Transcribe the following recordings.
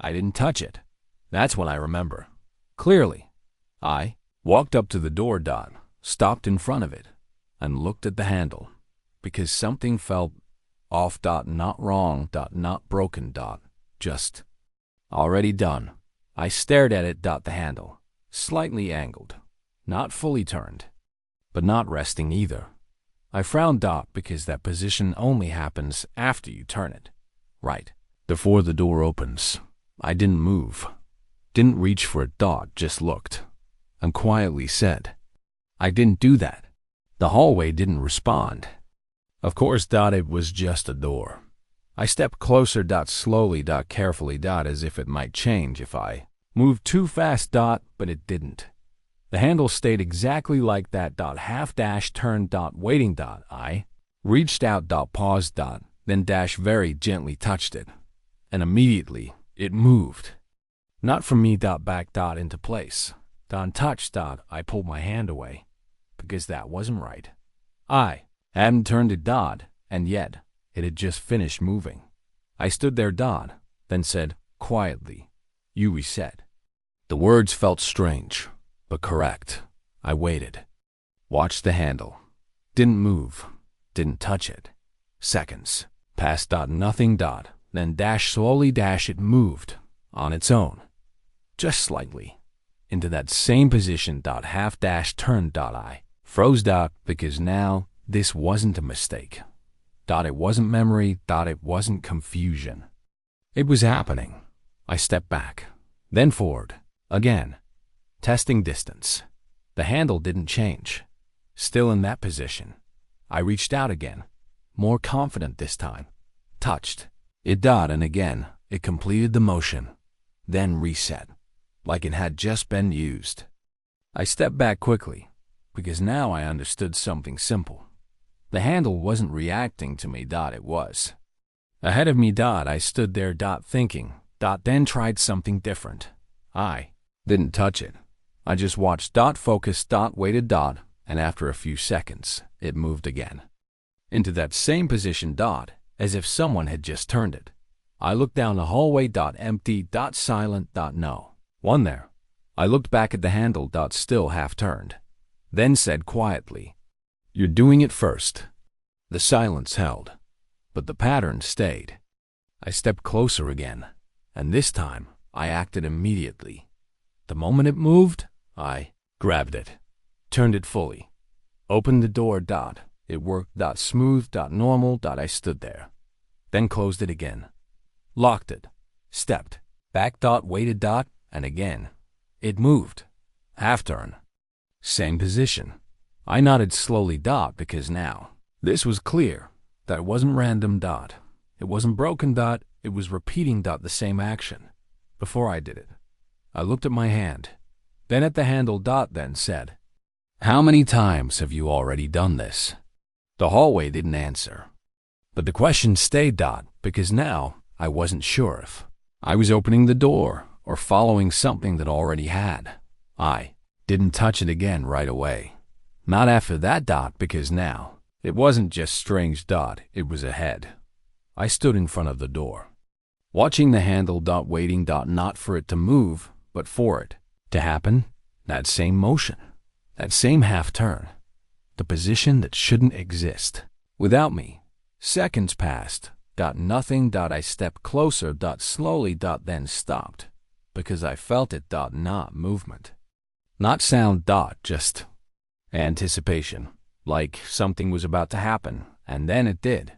I didn't touch it. That's what I remember. Clearly. I walked up to the door dot, stopped in front of it, and looked at the handle, because something felt off dot, not wrong dot, not broken dot, just already done. I stared at it dot, the handle, slightly angled, not fully turned, but not resting either. I frowned dot because that position only happens after you turn it, right, before the door opens. I didn't move, didn't reach for it dot, just looked, and quietly said, I didn't do that. The hallway didn't respond. Of course dot, it was just a door. I stepped closer dot, slowly dot, carefully dot, as if it might change if I moved too fast dot, but it didn't. The handle stayed exactly like that dot, half dash turned dot, waiting dot. I reached out dot, paused dot, then dash very gently touched it, and immediately it moved. Not from me dot, back dot into place. Dot touched dot, I pulled my hand away, because that wasn't right. I hadn't turned it dot, and yet it had just finished moving. I stood there dot, then said quietly, you reset. The words felt strange, but correct. I waited, watched the handle. Didn't move, didn't touch it. Seconds passed dot, nothing dot, then dash slowly dash, it moved on its own, just slightly, into that same position dot, half dash turned dot. I froze dot, because now this wasn't a mistake. Dot, it wasn't memory dot, it wasn't confusion. It was happening. I stepped back, then forward, again, testing distance. The handle didn't change, still in that position. I reached out again, more confident this time, touched it dot, and again it completed the motion, then reset, like it had just been used. I stepped back quickly, because now I understood something simple. The handle wasn't reacting to me dot, it was ahead of me dot. I stood there dot, thinking dot, then tried something different. I didn't touch it. I just watched dot, focused dot, waited dot, and after a few seconds it moved again, into that same position dot, as if someone had just turned it. I looked down the hallway dot, empty dot, silent dot, no one there. I looked back at the handle dot, still half turned, then said quietly, you're doing it first. The silence held, but the pattern stayed. I stepped closer again, and this time I acted immediately. The moment it moved, I grabbed it, turned it fully, opened the door dot. It worked dot, smooth dot, normal dot. I stood there, then closed it again, locked it, stepped back dot, waited dot, and again it moved, half turn, same position. I nodded slowly dot, because now this was clear that it wasn't random dot, it wasn't broken dot, it was repeating dot, the same action. Before I did it, I looked at my hand, then at the handle dot, then said, how many times have you already done this? The hallway didn't answer, but the question stayed dot, because now I wasn't sure if I was opening the door or following something that already had. I didn't touch it again right away. Not after that dot, because now it wasn't just strange dot, it was ahead. I stood in front of the door, watching the handle dot, waiting dot, not for it to move, but for it to happen. That same motion, that same half turn, the position that shouldn't exist. Without me, seconds passed dot, nothing dot. I stepped closer dot, slowly dot, then stopped, because I felt it dot, not movement, not sound dot, just anticipation, like something was about to happen, and then it did.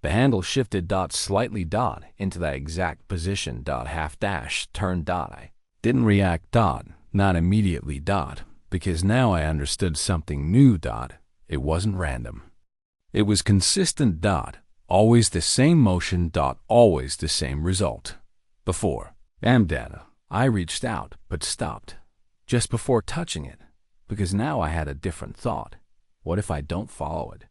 The handle shifted dot, slightly dot, into that exact position dot, half dash turned dot. I didn't react dot, not immediately dot, because now I understood something new dot. It wasn't random. It was consistent dot, always the same motion dot, always the same result. Before data, I reached out but stopped just before touching it, because now I had a different thought. What if I don't follow it?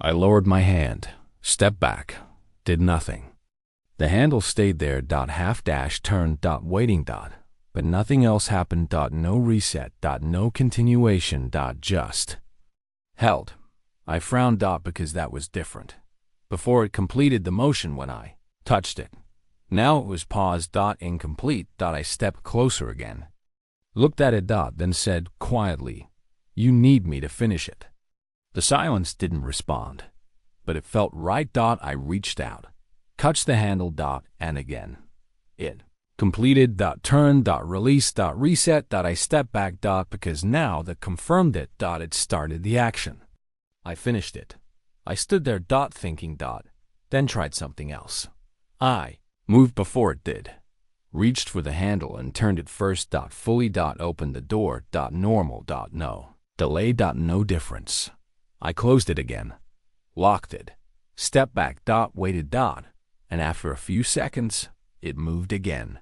I lowered my hand, stepped back, did nothing. The handle stayed there dot, half dash turned dot, waiting dot, but nothing else happened dot, no reset dot, no continuation dot, just held. I frowned dot, because that was different. Before it completed the motion when I touched it, Now it was paused. Incomplete. I stepped closer again. Looked at it. Then said quietly, "You need me to finish it." The silence didn't respond, but it felt right. I reached out, touched the handle. And again, it completed. Turn. Release. Reset. I stepped back. Because now that confirmed it. It started the action. I finished it. I stood there. Thinking. Then tried something else. I moved before it did. Reached for the handle and turned it first. Fully. Opened the door. Normal. No delay. No difference. I closed it again. Locked it. Stepped back. Waited. And after a few seconds, it moved again.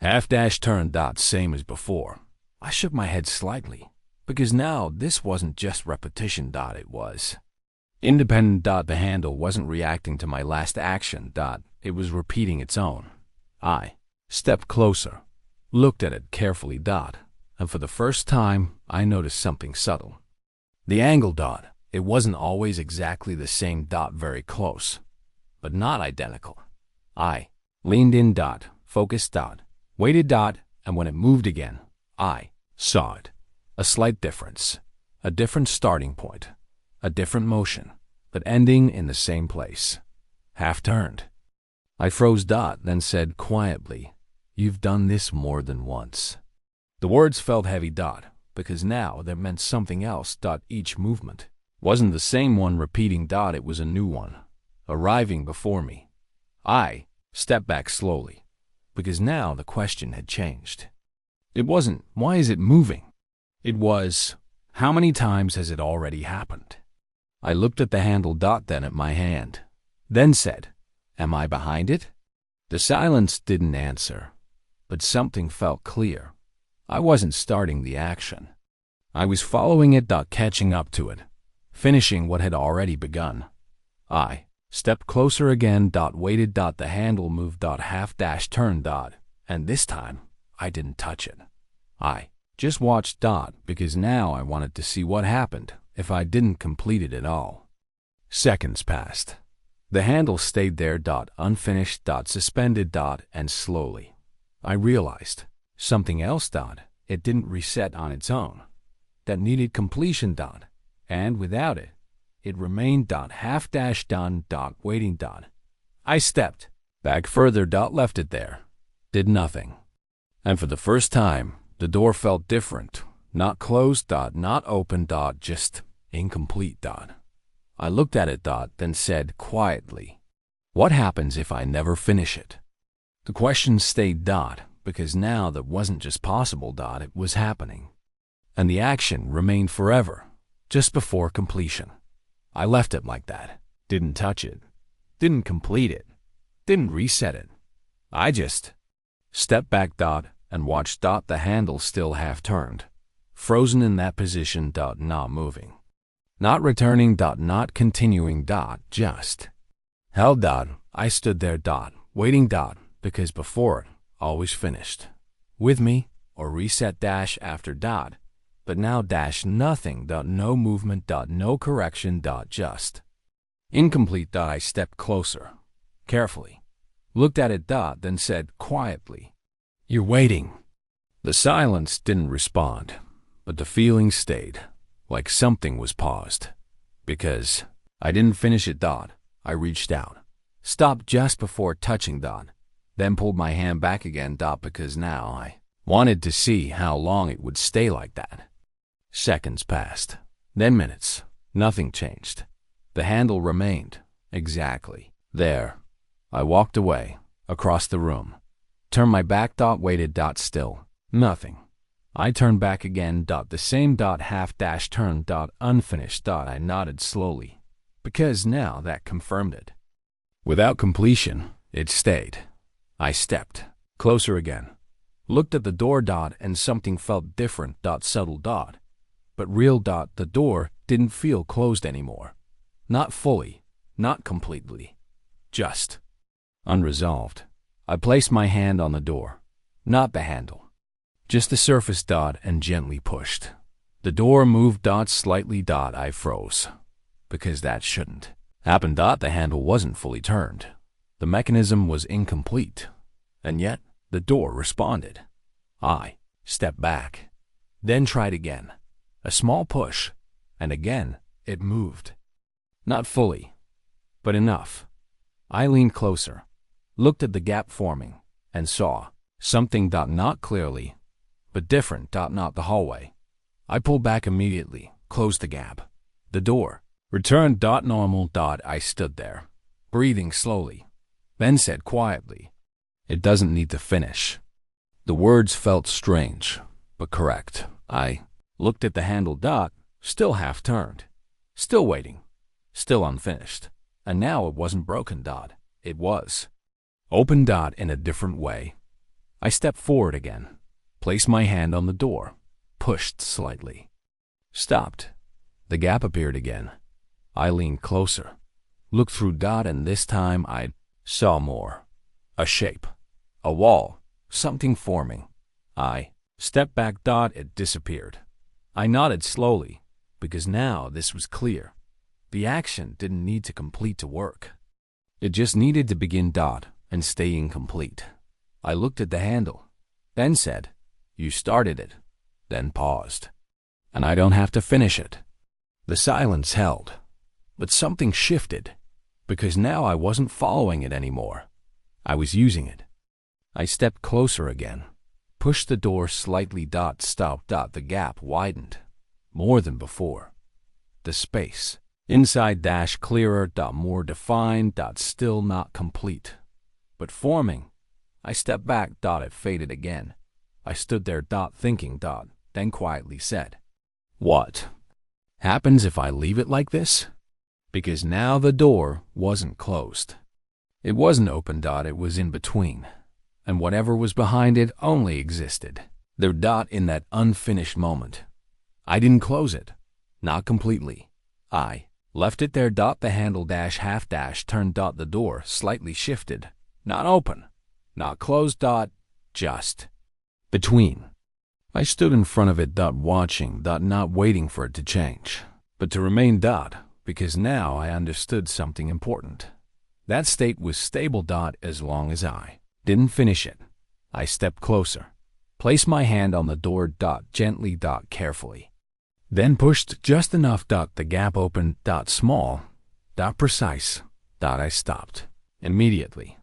Turn. Same as before. I shook my head slightly, because now this wasn't just repetition. It was independent. The handle wasn't reacting to my last action. It was repeating its own. I stepped closer, looked at it carefully. And for the first time, I noticed something subtle. The angle. It wasn't always exactly the same. Very close, but not identical. I leaned in. Focused. Waited. And when it moved again, I saw it. A slight difference. A different starting point. A different motion, but ending in the same place. Half turned. I froze. Then said quietly, "You've done this more than once." The words felt heavy. Because now that meant something else. Each movement wasn't the same one repeating. It was a new one, arriving before me. I stepped back slowly, because now the question had changed. It wasn't, "Why is it moving?" It was, "How many times has it already happened?" I looked at the handle. Then at my hand. Then said, "Am I behind it?" The silence didn't answer, but something felt clear. I wasn't starting the action. I was following it. Catching up to it. Finishing what had already begun. I stepped closer again. Waited. The handle moved. Turn. And this time, I didn't touch it. I just watched. Because now I wanted to see what happened if I didn't complete it at all. Seconds passed. The handle stayed there. Unfinished. Suspended. And slowly, I realized something else. It didn't reset on its own. That needed completion. And without it, it remained. Done. Waiting. I stepped back further. Left it there. Did nothing. And for the first time, the door felt different. Not closed. Not open. Just incomplete. I looked at it. Then said quietly, "What happens if I never finish it?" The question stayed. Because now that wasn't just possible. It was happening. And the action remained forever, just before completion. I left it like that. Didn't touch it. Didn't complete it. Didn't reset it. I just stepped back. And watched. The handle still half turned. Frozen in that position. Not moving. Not returning. Not continuing. Just held. I stood there. Waiting. Because before it, always finished. With me, or reset. After. But now. Nothing. No movement. No correction. Just incomplete. I stepped closer, carefully. Looked at it. Then said quietly, "You're waiting." The silence didn't respond, but the feeling stayed, like something was paused. Because I didn't finish it. I reached out, stopped just before touching. Then pulled my hand back again. Because now I wanted to see how long it would stay like that. Seconds passed, then minutes. Nothing changed. The handle remained exactly there. I walked away, across the room. Turned my back. Waited. Still nothing. I turned back again. The same. Half turn. Unfinished. I nodded slowly, because now that confirmed it. Without completion, it stayed. I stepped closer again. Looked at the door. And something felt different. Subtle. But real. The door didn't feel closed anymore. Not fully. Not completely. Just unresolved. I placed my hand on the door, not the handle. Just the surface. And gently pushed. The door moved. Slightly. I froze. Because that shouldn't happen. The handle wasn't fully turned. The mechanism was incomplete, and yet the door responded. I stepped back, then tried again. A small push, and again it moved. Not fully, but enough. I leaned closer, looked at the gap forming, and saw something not clearly, but different not the hallway. I pulled back immediately, closed the gap. The door returned normal. I stood there, breathing slowly, then said quietly, "It doesn't need to finish." The words felt strange, but correct. I looked at the handle still half turned, still waiting, still unfinished. And now it wasn't broken. It was open. In a different way. I stepped forward again, placed my hand on the door, pushed slightly. Stopped. The gap appeared again. I leaned closer, looked through and this time I saw more. A shape, a wall, something forming. I stepped back. It disappeared. I nodded slowly, because now this was clear. The action didn't need to complete to work. It just needed to begin and stay incomplete. I looked at the handle, then said, "You started it," then paused. "And I don't have to finish it." The silence held, but something shifted, because now I wasn't following it anymore. I was using it. I stepped closer again, pushed the door slightly. Stopped. The gap widened, more than before. The space inside clearer. More defined. Still not complete, but forming. I stepped back. It faded again. I stood there. Thinking. Then quietly said, "What happens if I leave it like this?" Because now the door wasn't closed. It wasn't open. It was in between. And whatever was behind it only existed there. In that unfinished moment. I didn't close it. Not completely. I left it there. The handle half turned. The door slightly shifted. Not open. Not closed. Just between. I stood in front of it. Watching. Not waiting for it to change, but to remain. Because now I understood something important. That state was stable. As long as I didn't finish it. I stepped closer, placed my hand on the door. Gently. Carefully. Then pushed just enough. The gap opened. Small. Precise. I stopped. Immediately.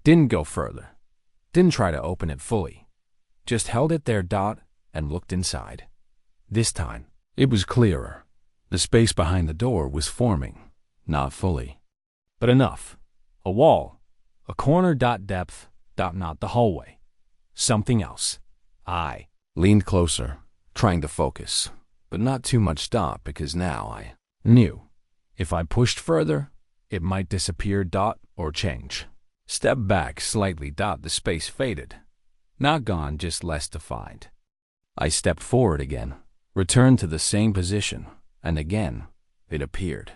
Didn't go further. Didn't try to open it fully. Just held it there. And looked inside. This time, it was clearer. The space behind the door was forming. Not fully, but enough. A wall. A corner. Depth. Not the hallway. Something else. I leaned closer, trying to focus, but not too much. Because now I knew. If I pushed further, it might disappear. Or change. Stepped back slightly. The space faded. Not gone, just less defined. I stepped forward again, returned to the same position, and again it appeared.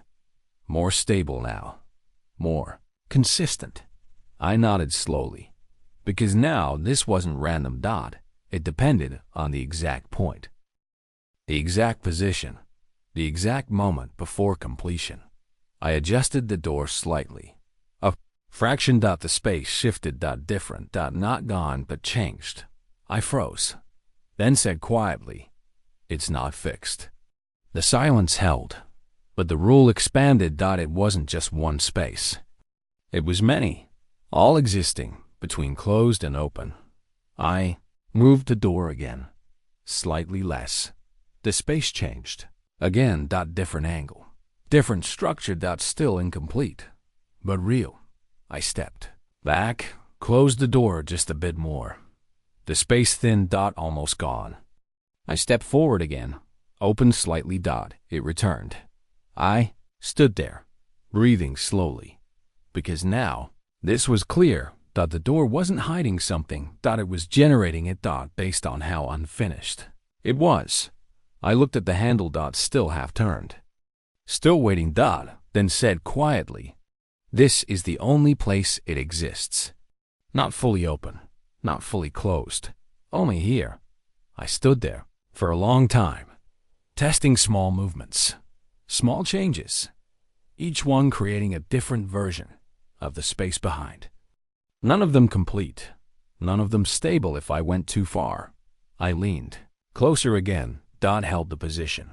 More stable now. More consistent. I nodded slowly, because now this wasn't random. It depended on the exact point. The exact position. The exact moment before completion. I adjusted the door slightly. A fraction. The space shifted. Different. Not gone, but changed. I froze. Then said quietly, "It's not fixed." The silence held, but the rule expanded. It wasn't just one space. It was many, all existing between closed and open. I moved the door again, slightly less. The space changed. Again. Different angle. Different structure. Still incomplete, but real. I stepped back, closed the door just a bit more. The space thinned. Almost gone. I stepped forward again, opened slightly. It returned. I stood there, breathing slowly, because now this was clear. The door wasn't hiding something. It was generating it. Based on how unfinished it was. I looked at the handle. Still half turned. Still waiting. Then said quietly, "This is the only place it exists. Not fully open. Not fully closed. Only here." I stood there for a long time, testing small movements, small changes, each one creating a different version of the space behind. None of them complete, none of them stable if I went too far. I leaned closer again. Dot held the position.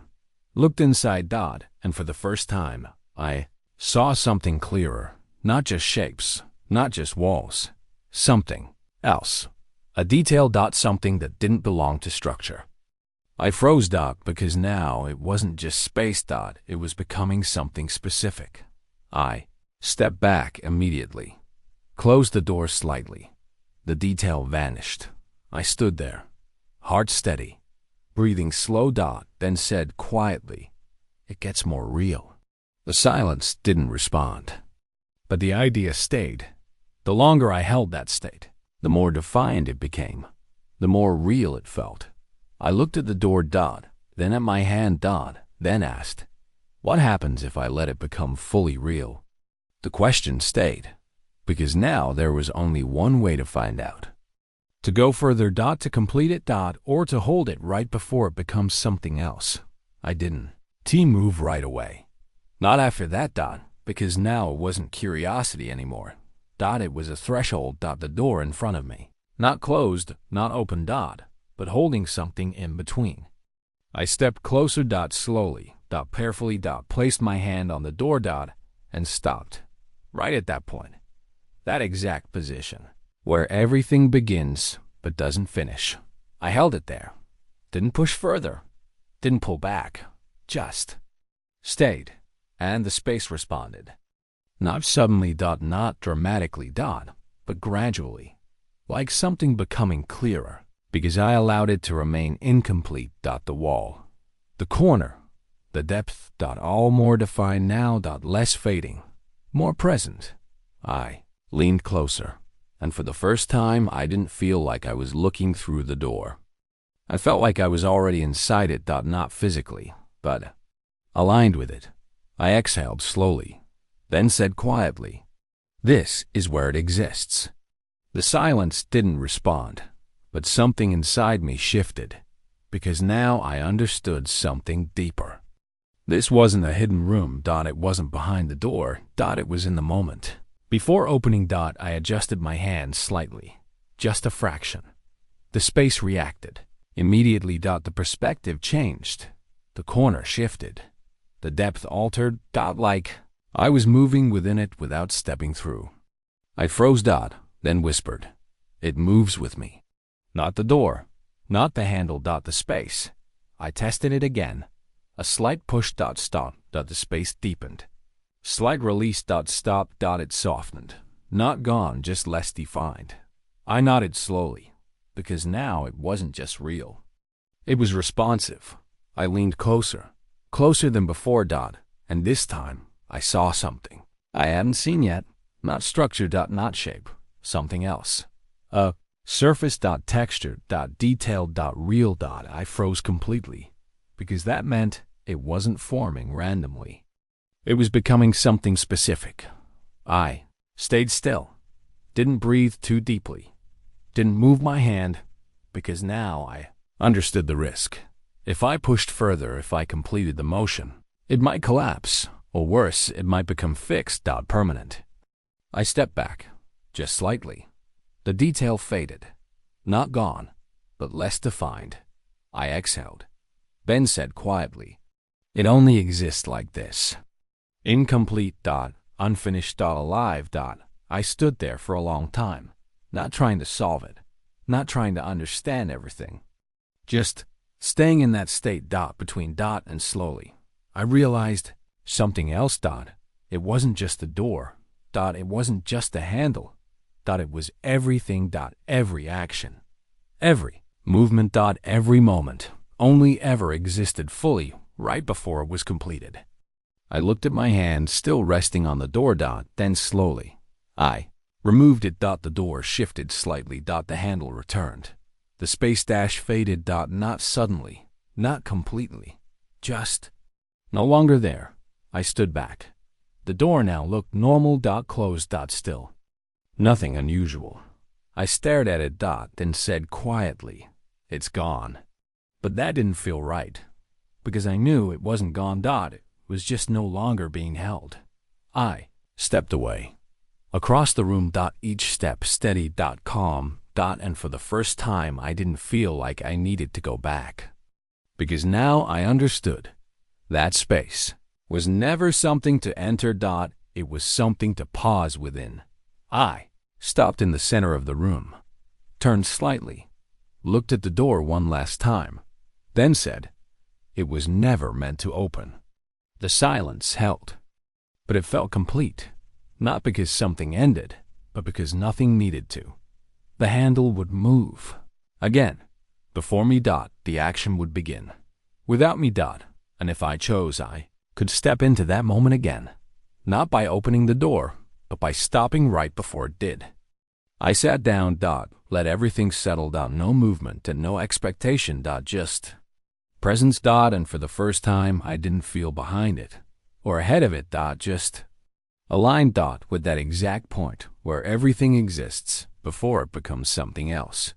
Looked inside Dot, and for the first time, I saw something clearer. Not just shapes, not just walls. Something else. A detail. Dot, something that didn't belong to structure. I froze. Dot, because now it wasn't just space. Dot, it was becoming something specific. I stepped back immediately. Closed the door slightly. The detail vanished. I stood there, heart steady, breathing slow. Dot then said quietly, "It gets more real." The silence didn't respond, but the idea stayed. The longer I held that state, the more defiant it became, the more real it felt. I looked at the door. Dot, then at my hand. Dot then asked, "What happens if I let it become fully real?" The question stayed, because now there was only one way to find out. To go further. Dot, to complete it. Dot, or to hold it right before it becomes something else. I didn't move right away. Not after that. Dot, because now it wasn't curiosity anymore. Dot, it was a threshold. Dot, the door in front of me. Not closed, not open. Dot, but holding something in between. I stepped closer. Dot, slowly. Dot, carefully. Dot, placed my hand on the door. Dot, and stopped. Right at that point. That exact position, where everything begins but doesn't finish. I held it there. Didn't push further. Didn't pull back. Just stayed. And the space responded. Not suddenly. Dot, not dramatically. Dot, but gradually. Like something becoming clearer. Because I allowed it to remain incomplete. Dot, the wall, the corner, the depth. Dot, all more defined now. Dot, less fading, more present. I leaned closer, and for the first time I didn't feel like I was looking through the door. I felt like I was already inside it. Dot, not physically, but aligned with it. I exhaled slowly, then said quietly, "This is where it exists." The silence didn't respond, but something inside me shifted, because now I understood something deeper. This wasn't a hidden room. Dot, it wasn't behind the door. Dot, it was in the moment. Before opening. Dot, I adjusted my hand slightly, just a fraction. The space reacted. Immediately. Dot, the perspective changed. The corner shifted. The depth altered. Dot, like I was moving within it without stepping through. I froze. Dot, then whispered, "It moves with me." Not the door, not the handle. Dot, the space. I tested it again. A slight push. Dot, stop. Dot, the space deepened. Slight release. Dot, stop. Dot, it softened. Not gone, just less defined. I nodded slowly, because now it wasn't just real. It was responsive. I leaned closer, closer than before. Dot, and this time I saw something I hadn't seen yet. Not structure. Dot, not shape. Something else. A surface. Dot, texture. Dot, detail. Dot, real. Dot, I froze completely, because that meant it wasn't forming randomly. It was becoming something specific. I stayed still, didn't breathe too deeply, didn't move my hand, because now I understood the risk. If I pushed further, if I completed the motion, it might collapse, or worse, it might become fixed. Dot, permanent. I stepped back, just slightly. The detail faded. Not gone, but less defined. I exhaled. Ben said quietly, "It only exists like this." Incomplete. Dot, unfinished. Dot, alive. Dot, I stood there for a long time, not trying to solve it, not trying to understand everything. Just staying in that state. Dot, between. Dot, and slowly I realized something else. Dot, it wasn't just the door. Dot, it wasn't just the handle. Dot, it was everything. Dot, every action, every movement. Dot, every moment only ever existed fully right before it was completed. I looked at my hand, still resting on the door. Dot, then slowly I removed it. Dot, the door shifted slightly. Dot, the handle returned. The space dash faded. Dot, not suddenly, not completely, just no longer there. I stood back. The door now looked normal. Dot, closed. Dot, still. Nothing unusual. I stared at it. Dot, then said quietly, "It's gone." But that didn't feel right, because I knew it wasn't gone. Dot, it was just no longer being held. I stepped away, Across the room. Each step steady. Calm. And for the first time, I didn't feel like I needed to go back. Because now I understood. That space was never something to enter. It was something to pause within. I stopped in the center of the room, turned slightly, looked at the door one last time, then said, "It was never meant to open." The silence held, but it felt complete, not because something ended, but because nothing needed to. The handle would move. Again, before me. The action would begin. Without me. And if I chose, I could step into that moment again. Not by opening the door, but by stopping right before it did. I sat down. Let everything settle. No movement and no expectation. Just presence. And for the first time, I didn't feel behind it or ahead of it. Just aligned. With that exact point where everything exists before it becomes something else.